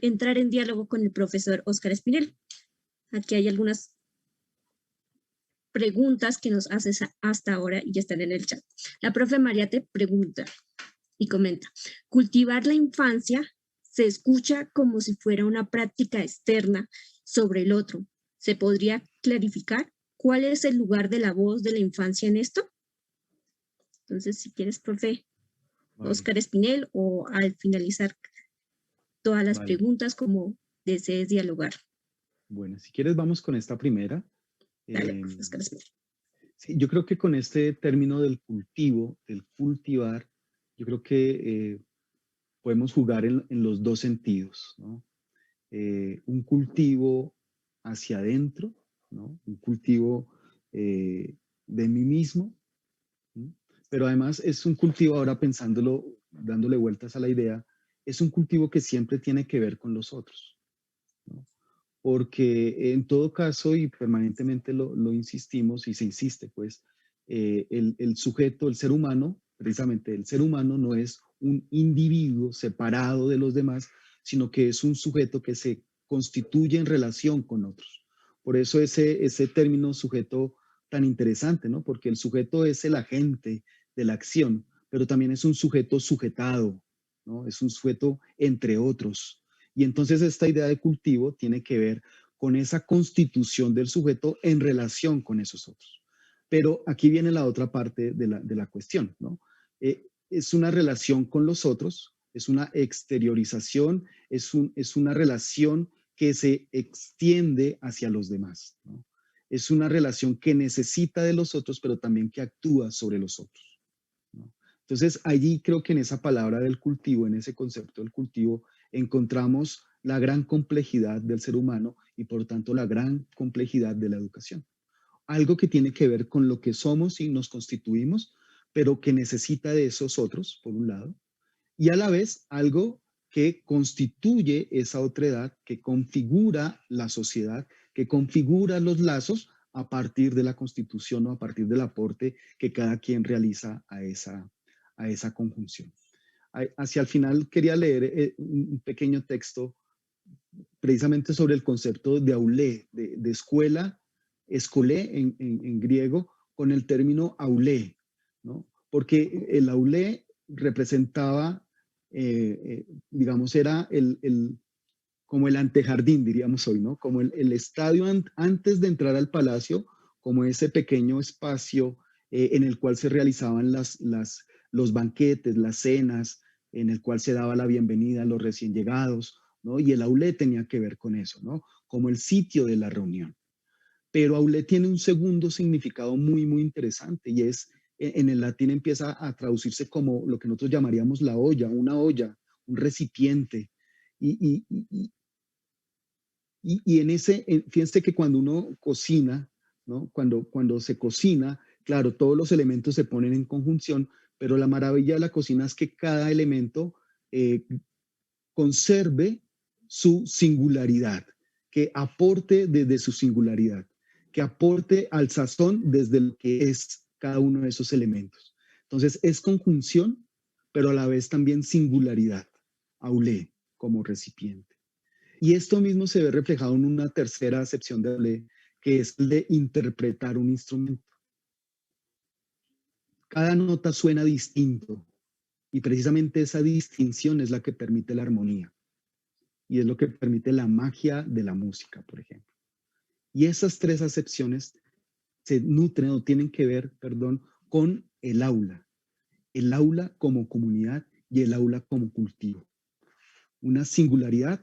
entrar en diálogo con el profesor Óscar Espinel. Aquí hay algunas preguntas que nos haces hasta ahora y ya están en el chat. La profe María te pregunta y comenta, cultivar la infancia se escucha como si fuera una práctica externa sobre el otro. ¿Se podría clarificar cuál es el lugar de la voz de la infancia en esto? Entonces, si quieres, profe Óscar Espinel, o al finalizar todas las preguntas, como desees dialogar. Bueno, si quieres vamos con esta primera. Dale, Óscar Espinel. Sí, yo creo que con este término del cultivo, del cultivar, yo creo que podemos jugar en los dos sentidos, ¿no? Un cultivo hacia adentro, ¿no? Un cultivo de mí mismo, ¿no? Pero además es un cultivo, ahora pensándolo, dándole vueltas a la idea, es un cultivo que siempre tiene que ver con los otros, ¿no? Porque en todo caso, y permanentemente lo insistimos y se insiste, pues, el sujeto, el ser humano, precisamente el ser humano no es un individuo separado de los demás, sino que es un sujeto que se constituye en relación con otros. Por eso ese término sujeto tan interesante, ¿no? Porque el sujeto es el agente de la acción, pero también es un sujeto sujetado, ¿no? Es un sujeto entre otros. Y entonces esta idea de cultivo tiene que ver con esa constitución del sujeto en relación con esos otros. Pero aquí viene la otra parte de la cuestión, ¿no? Es una relación con los otros, es una exteriorización, es una relación que se extiende hacia los demás, ¿no? es una relación que necesita de los otros, pero también que actúa sobre los otros, ¿no? Entonces, allí creo que en esa palabra del cultivo, en ese concepto del cultivo, encontramos la gran complejidad del ser humano y por tanto la gran complejidad de la educación. Algo que tiene que ver con lo que somos y nos constituimos, pero que necesita de esos otros, por un lado, y a la vez algo que constituye esa otredad, que configura la sociedad, que configura los lazos a partir de la constitución o a partir del aporte que cada quien realiza a esa conjunción. Hacia el final quería leer un pequeño texto precisamente sobre el concepto de aulé, de escuela, escolé en griego, con el término aulé, ¿no? Porque el aulé representaba, digamos, era como el antejardín, diríamos hoy, ¿no? Como el estadio antes de entrar al palacio, como ese pequeño espacio en el cual se realizaban los banquetes, las cenas, en el cual se daba la bienvenida a los recién llegados, ¿no? Y el aulé tenía que ver con eso, ¿no? Como el sitio de la reunión. Pero aulé tiene un segundo significado muy, muy interesante y es, en el latín empieza a traducirse como lo que nosotros llamaríamos la olla, una olla, un recipiente. Y en ese, fíjense que cuando uno cocina, ¿no? Cuando se cocina, claro, todos los elementos se ponen en conjunción, pero la maravilla de la cocina es que cada elemento eh, conserve su singularidad, que aporte desde su singularidad, que aporte al sazón desde lo que es cada uno de esos elementos. Entonces es conjunción, pero a la vez también singularidad, aulé como recipiente. Y esto mismo se ve reflejado en una tercera acepción de aulé, que es el de interpretar un instrumento. Cada nota suena distinto y precisamente esa distinción es la que permite la armonía. Y es lo que permite la magia de la música, por ejemplo. Y esas tres acepciones se nutren o tienen que ver, perdón, con el aula como comunidad y el aula como cultivo. Una singularidad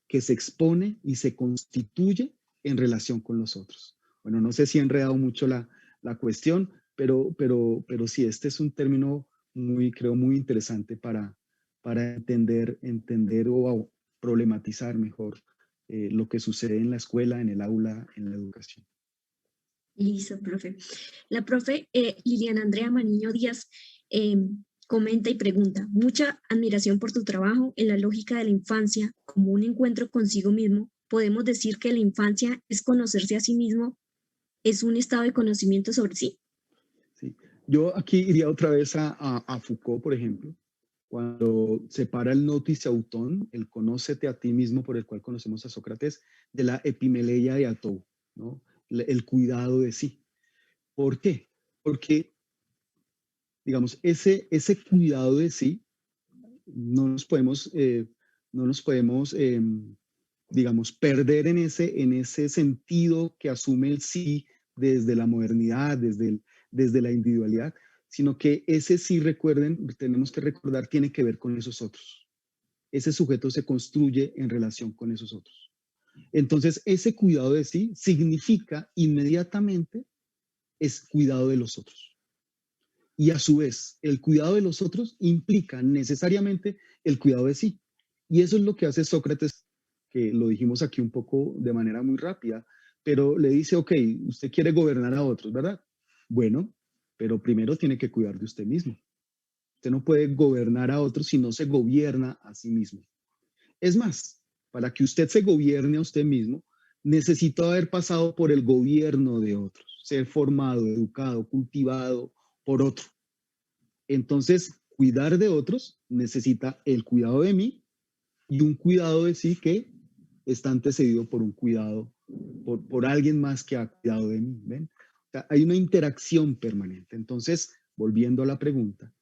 que se expone y se constituye en relación con los otros. Bueno, no sé si he enredado mucho la cuestión, pero sí, este es un término muy, creo, muy interesante para entender o problematizar mejor lo que sucede en la escuela, en el aula, en la educación. Listo, profe. La profe Liliana Andrea Maniño Díaz eh, comenta y pregunta, mucha admiración por tu trabajo en la lógica de la infancia como un encuentro consigo mismo. Podemos decir que la infancia es conocerse a sí mismo, es un estado de conocimiento sobre sí. Sí. Yo aquí iría otra vez a Foucault, por ejemplo, cuando separa el notis autón, el conócete a ti mismo por el cual conocemos a Sócrates, de la epimeleia de Atou, ¿no? El cuidado de sí. ¿Por qué? Porque, digamos, ese cuidado de sí no nos podemos, no nos podemos digamos, perder en ese sentido que asume el sí desde la modernidad, desde la individualidad, sino que ese sí, recuerden, tenemos que recordar, tiene que ver con esos otros. Ese sujeto se construye en relación con esos otros. Entonces, ese cuidado de sí significa inmediatamente es cuidado de los otros. Y a su vez, el cuidado de los otros implica necesariamente el cuidado de sí. Y eso es lo que hace Sócrates, que lo dijimos aquí un poco de manera muy rápida, pero le dice, ok, usted quiere gobernar a otros, ¿verdad? Bueno, pero primero tiene que cuidar de usted mismo. Usted no puede gobernar a otros si no se gobierna a sí mismo. Es más, para que usted se gobierne a usted mismo, necesita haber pasado por el gobierno de otros, ser formado, educado, cultivado por otro. Entonces, cuidar de otros necesita el cuidado de mí y un cuidado de sí que está antecedido por un cuidado, por alguien más que ha cuidado de mí. ¿Ven? O sea, hay una interacción permanente. Entonces, volviendo a la pregunta,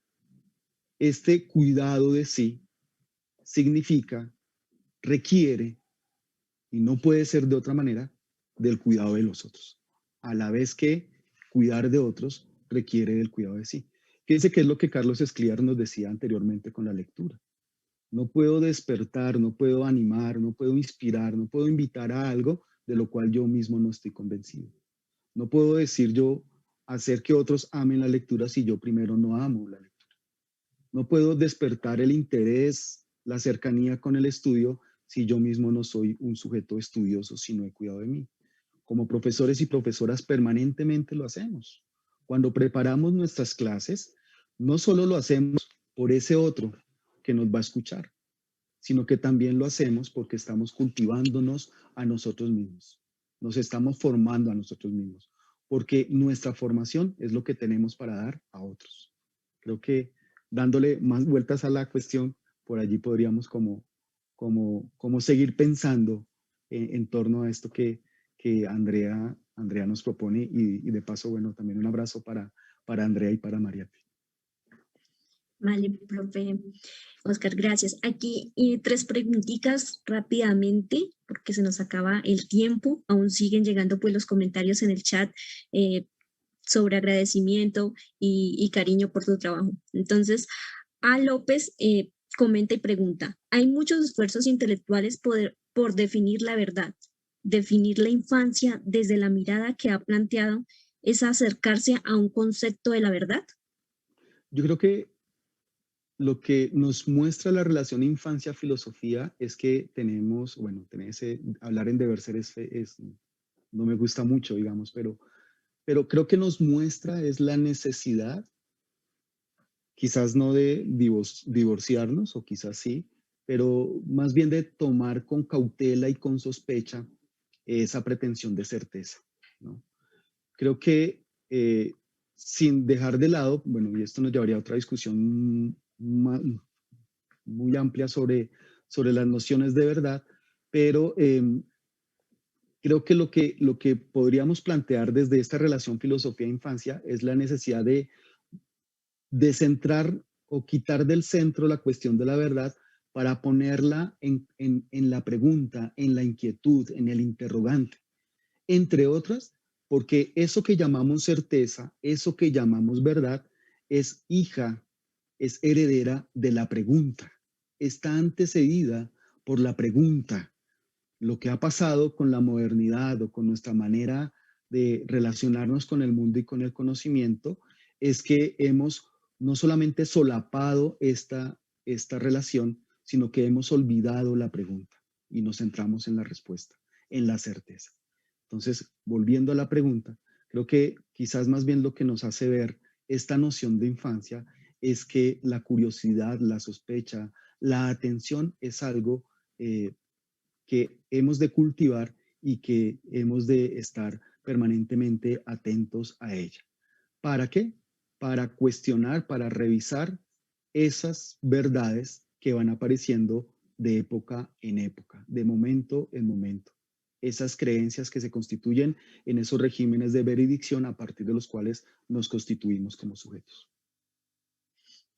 este cuidado de sí significa, requiere, y no puede ser de otra manera, del cuidado de los otros. A la vez que cuidar de otros requiere del cuidado de sí. Fíjense que es lo que Carlos Escliar nos decía anteriormente con la lectura. No puedo despertar, no puedo animar, no puedo inspirar, no puedo invitar a algo de lo cual yo mismo no estoy convencido. No puedo decir yo hacer que otros amen la lectura si yo primero no amo la lectura. No puedo despertar el interés, la cercanía con el estudio si yo mismo no soy un sujeto estudioso, si no he cuidado de mí. Como profesores y profesoras permanentemente lo hacemos. Cuando preparamos nuestras clases, no solo lo hacemos por ese otro que nos va a escuchar, sino que también lo hacemos porque estamos cultivándonos a nosotros mismos. Nos estamos formando a nosotros mismos, porque nuestra formación es lo que tenemos para dar a otros. Creo que dándole más vueltas a la cuestión, por allí podríamos como seguir pensando en torno a esto que Andrea nos propone y de paso, bueno, también un abrazo para Andrea y para María. Vale, profe Oscar, gracias. Aquí tres preguntitas rápidamente, porque se nos acaba el tiempo. Aún siguen llegando pues los comentarios en el chat sobre agradecimiento y cariño por tu trabajo. Entonces, A. López comenta y pregunta, hay muchos esfuerzos intelectuales por definir la verdad. Definir la infancia desde la mirada que ha planteado es acercarse a un concepto de la verdad. Yo creo que lo que nos muestra la relación infancia-filosofía es que tenemos, bueno, hablar en deber ser no me gusta mucho, digamos, pero creo que nos muestra es la necesidad, quizás no de divorciarnos, o quizás sí, pero más bien de tomar con cautela y con sospecha esa pretensión de certeza, ¿no? Creo que sin dejar de lado, bueno, y esto nos llevaría a otra discusión muy amplia sobre las nociones de verdad, pero creo que lo que podríamos plantear desde esta relación filosofía-infancia es la necesidad de centrar o quitar del centro la cuestión de la verdad para ponerla en la pregunta, en la inquietud, en el interrogante. Entre otras, porque eso que llamamos certeza, eso que llamamos verdad, es hija, es heredera de la pregunta, está antecedida por la pregunta. Lo que ha pasado con la modernidad o con nuestra manera de relacionarnos con el mundo y con el conocimiento es que hemos no solamente solapado esta relación, sino que hemos olvidado la pregunta y nos centramos en la respuesta, en la certeza. Entonces, volviendo a la pregunta, creo que quizás más bien lo que nos hace ver esta noción de infancia es que la curiosidad, la sospecha, la atención es algo que hemos de cultivar y que hemos de estar permanentemente atentos a ella. ¿Para qué? Para cuestionar, para revisar esas verdades que van apareciendo de época en época, de momento en momento. Esas creencias que se constituyen en esos regímenes de veredicción a partir de los cuales nos constituimos como sujetos.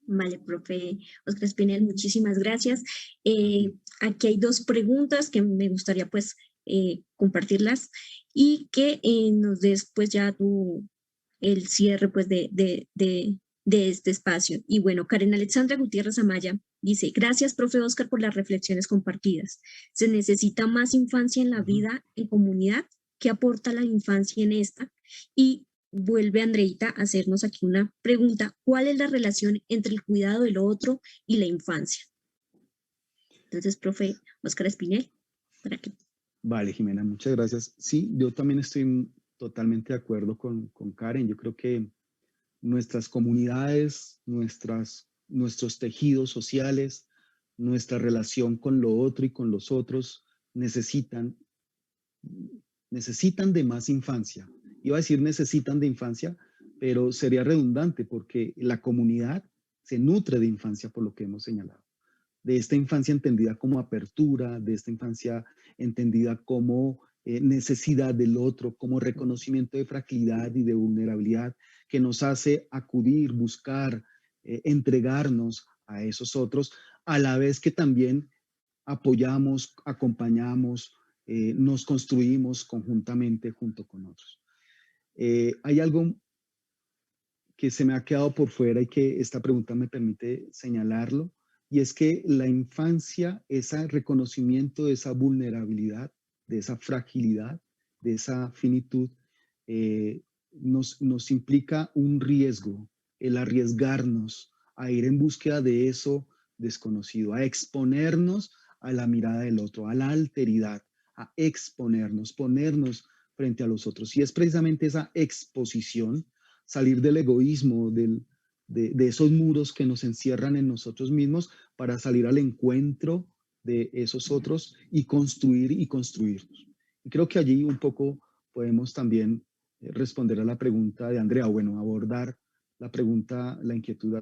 Vale, profe Oscar Espinel, muchísimas gracias. Aquí hay dos preguntas que me gustaría pues compartirlas y que nos des pues ya el cierre pues de este espacio. Y bueno, Karen Alexandra Gutiérrez Amaya dice, gracias, profe Oscar, por las reflexiones compartidas. ¿Se necesita más infancia en la vida en comunidad? ¿Qué aporta la infancia en esta? Y vuelve Andreita a hacernos aquí una pregunta. ¿Cuál es la relación entre el cuidado del otro y la infancia? Entonces, profe Oscar Espinel, para que... Vale, Jimena, muchas gracias. Sí, yo también estoy totalmente de acuerdo con Karen. Yo creo que nuestras comunidades, nuestros tejidos sociales, nuestra relación con lo otro y con los otros necesitan de más infancia. Iba a decir necesitan de infancia, pero sería redundante porque la comunidad se nutre de infancia por lo que hemos señalado. De esta infancia entendida como apertura, de esta infancia entendida como necesidad del otro, como reconocimiento de fragilidad y de vulnerabilidad que nos hace acudir, buscar, entregarnos a esos otros, a la vez que también apoyamos, acompañamos, nos construimos conjuntamente junto con otros. Hay algo que se me ha quedado por fuera y que esta pregunta me permite señalarlo, y es que la infancia, ese reconocimiento de esa vulnerabilidad, de esa fragilidad, de esa finitud, nos implica un riesgo, el arriesgarnos a ir en búsqueda de eso desconocido, a exponernos a la mirada del otro, a la alteridad, a exponernos, ponernos frente a los otros. Y es precisamente esa exposición, salir del egoísmo, de esos muros que nos encierran en nosotros mismos para salir al encuentro de esos otros y construir y construirnos. Y creo que allí un poco podemos también responder a la pregunta de Andrea, bueno, abordar la pregunta, la inquietud